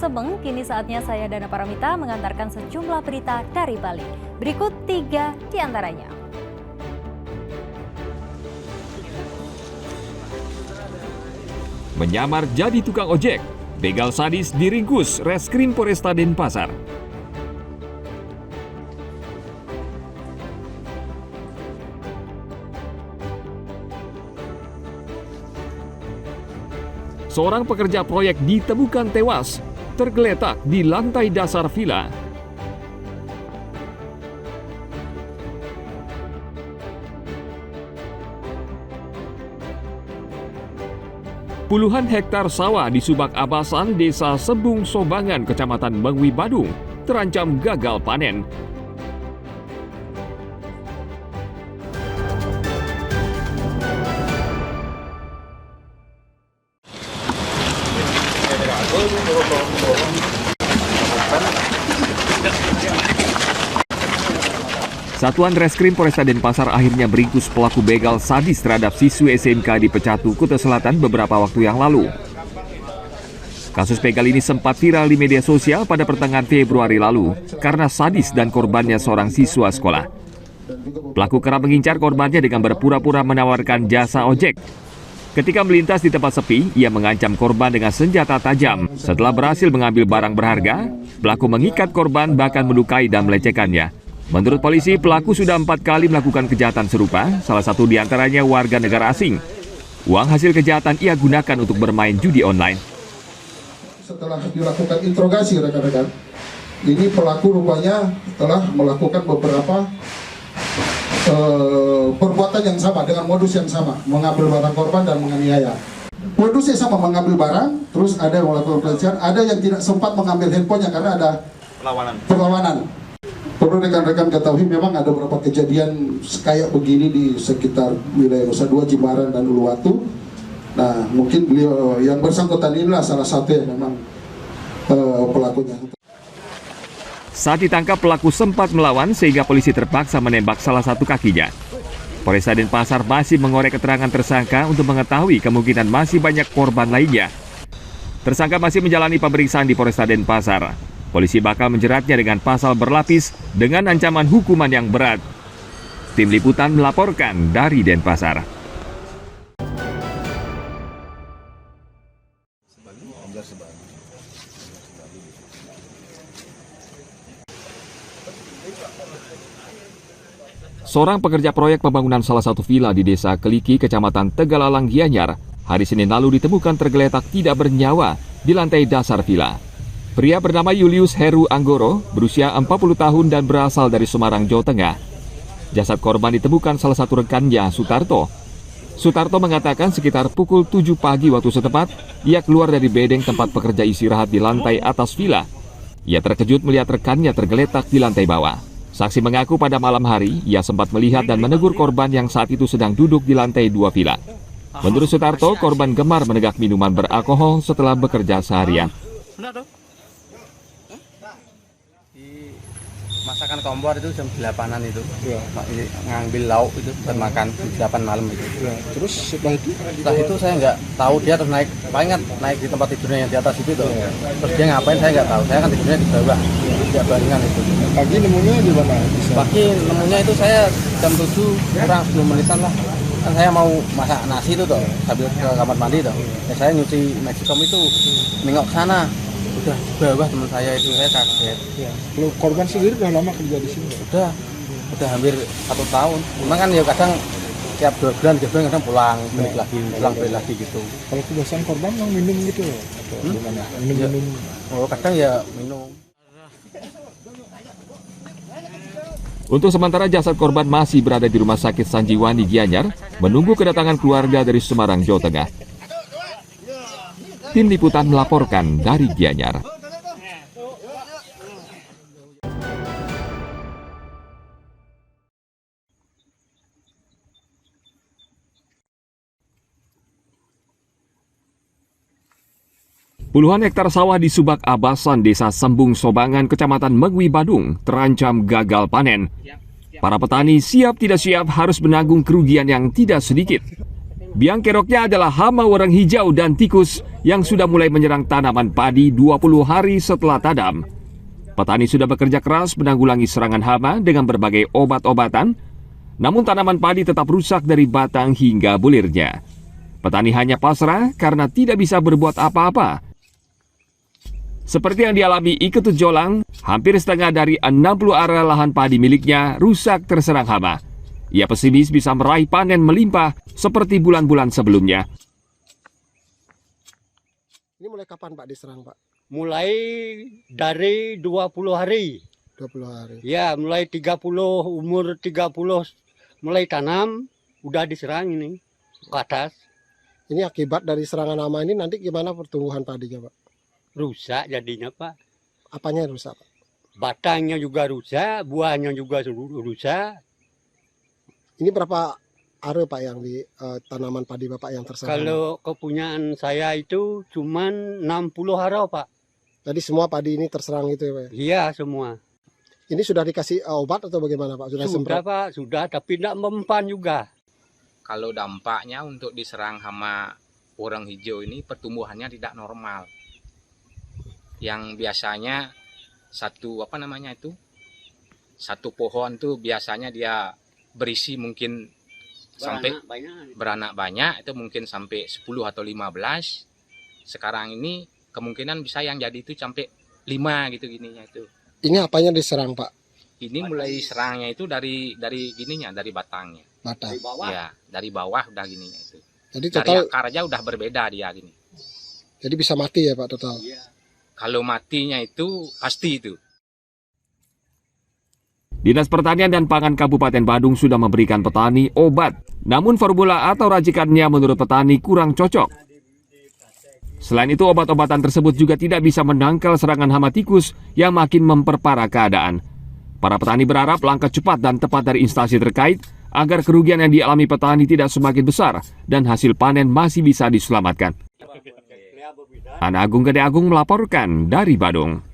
Sebeng, kini saatnya saya Dana Paramita mengantarkan sejumlah berita dari Bali. Berikut 3 di antaranya. Menyamar jadi tukang ojek, begal sadis diringkus Reskrim Polresta Denpasar. Seorang pekerja proyek ditemukan tewas, tergeletak di lantai dasar villa. Puluhan hektar sawah di Subak Abasan, Desa Sebung Sobangan, Kecamatan Mengwi, Badung, terancam gagal panen. Satuan Reskrim Polresta Denpasar akhirnya meringkus pelaku begal sadis terhadap siswi SMK di Pecatu, Kuta Selatan beberapa waktu yang lalu. Kasus begal ini sempat viral di media sosial pada pertengahan Februari lalu karena sadis dan korbannya seorang siswa sekolah. Pelaku kerap mengincar korbannya dengan berpura-pura menawarkan jasa ojek. Ketika melintas di tempat sepi, ia mengancam korban dengan senjata tajam. Setelah berhasil mengambil barang berharga, pelaku mengikat korban bahkan melukai dan melecehkannya. Menurut polisi, pelaku sudah 4 kali melakukan kejahatan serupa, salah satu diantaranya warga negara asing. Uang hasil kejahatan ia gunakan untuk bermain judi online. Setelah dilakukan interogasi rekan-rekan, ini pelaku rupanya telah melakukan beberapa perbuatan yang sama dengan modus yang sama, mengambil barang korban dan menganiaya. Modusnya sama, mengambil barang, terus ada yang melakukan pelecehan, ada yang tidak sempat mengambil handphonenya karena ada perlawanan. Perlu rekan-rekan ketahui memang ada beberapa kejadian kayak begini di sekitar wilayah Nusa Dua, Jimbaran, dan Uluwatu. Nah, mungkin beliau yang bersangkutan inilah salah satu yang memang pelakunya. Saat ditangkap, pelaku sempat melawan sehingga polisi terpaksa menembak salah satu kakinya. Polresta Denpasar masih mengorek keterangan tersangka untuk mengetahui kemungkinan masih banyak korban lainnya. Tersangka masih menjalani pemeriksaan di Polresta Denpasar. Polisi bakal menjeratnya dengan pasal berlapis dengan ancaman hukuman yang berat. Tim Liputan melaporkan dari Denpasar. Seorang pekerja proyek pembangunan salah satu villa di Desa Keliki, Kecamatan Tegalalang, Gianyar, hari Senin lalu ditemukan tergeletak tidak bernyawa di lantai dasar villa. Pria bernama Julius Heru Anggoro, berusia 40 tahun dan berasal dari Semarang, Jawa Tengah. Jasad korban ditemukan salah satu rekannya, Sutarto. Sutarto mengatakan sekitar pukul 7 pagi waktu setempat, ia keluar dari bedeng tempat pekerja istirahat di lantai atas villa. Ia terkejut melihat rekannya tergeletak di lantai bawah. Saksi mengaku pada malam hari, ia sempat melihat dan menegur korban yang saat itu sedang duduk di lantai 2 villa. Menurut Sutarto, korban gemar menegak minuman beralkohol setelah bekerja seharian. Masakan kompor itu jam 8-an itu, ngambil lauk itu buat makan jam 8 malam itu. Terus setelah itu saya nggak tahu, dia terus naik, paling naik di tempat tidurnya yang di atas itu tuh. Terus dia ngapain saya nggak tahu, saya kan tidurnya di bawah, tidak barengan itu. Pagi nemunya di mana? Pagi nemunya itu saya jam 7 kurang 10 menitan lah. Kan saya mau masak nasi itu tuh, sambil ke kamar mandi tuh. Ya, saya nyuci magicom itu, nengok sana. Udah di bawah teman saya itu, saya kaget. Ya. Kalau korban sendiri udah lama kerja di sini? Udah hampir 1 tahun. Memang kan ya kadang tiap 2 bulan, 3 bulan kadang pulang, balik lagi gitu. Kalau kebiasaan korban yang minum gitu ya? Atau gimana? Minum? Oh, kadang ya minum. Untuk sementara jasad korban masih berada di Rumah Sakit Sanjiwani, Gianyar, menunggu kedatangan keluarga dari Semarang, Jawa Tengah. Tim Liputan melaporkan dari Gianyar. Puluhan hektar sawah di Subak Abasan, Desa Sembung Sobangan, Kecamatan Mengwi, Badung, terancam gagal panen. Para petani siap tidak siap harus menanggung kerugian yang tidak sedikit. Biang keroknya adalah hama warang hijau dan tikus yang sudah mulai menyerang tanaman padi 20 hari setelah tanam. Petani sudah bekerja keras menanggulangi serangan hama dengan berbagai obat-obatan, namun tanaman padi tetap rusak dari batang hingga bulirnya. Petani hanya pasrah karena tidak bisa berbuat apa-apa. Seperti yang dialami Ike Tujolang, hampir setengah dari 60 area lahan padi miliknya rusak terserang hama. Ia pesimis bisa meraih panen melimpah seperti bulan-bulan sebelumnya. Ini mulai kapan Pak diserang Pak? Mulai dari 20 hari. 20 hari. Ya, mulai 30, umur 30 mulai tanam, udah diserang ini ke atas. Ini akibat dari serangan hama ini nanti gimana pertumbuhan padinya Pak? Rusak jadinya Pak. Apanya yang rusak Pak? Batangnya juga rusak, buahnya juga rusak. Ini berapa are Pak yang di tanaman padi Bapak yang terserang? Kalau kepunyaan saya itu cuman 60 hara Pak. Jadi semua padi ini terserang gitu ya Pak? Iya semua. Ini sudah dikasih obat atau bagaimana Pak? Sudah Sudah semprot? Pak, sudah tapi tidak mempan juga. Kalau dampaknya untuk diserang hama warang hijau ini pertumbuhannya tidak normal. Yang biasanya satu pohon tuh biasanya dia berisi mungkin sampai beranak banyak itu mungkin sampai 10 atau 15. Sekarang ini kemungkinan bisa yang jadi itu sampai 5 gitu gininya itu. Ini apanya diserang Pak? Ini mulai serangnya itu dari gininya, dari batangnya. Batang. Ya, dari bawah udah gininya itu. Jadi Dari total, akar aja udah berbeda dia gini. jadi bisa mati ya Pak total? Kalau matinya itu pasti itu. Dinas Pertanian dan Pangan Kabupaten Badung sudah memberikan petani obat, namun formula atau racikannya menurut petani kurang cocok. Selain itu, obat-obatan tersebut juga tidak bisa menangkal serangan hama tikus yang makin memperparah keadaan. Para petani berharap langkah cepat dan tepat dari instansi terkait agar kerugian yang dialami petani tidak semakin besar dan hasil panen masih bisa diselamatkan. Ana Agung Gede Agung melaporkan dari Badung.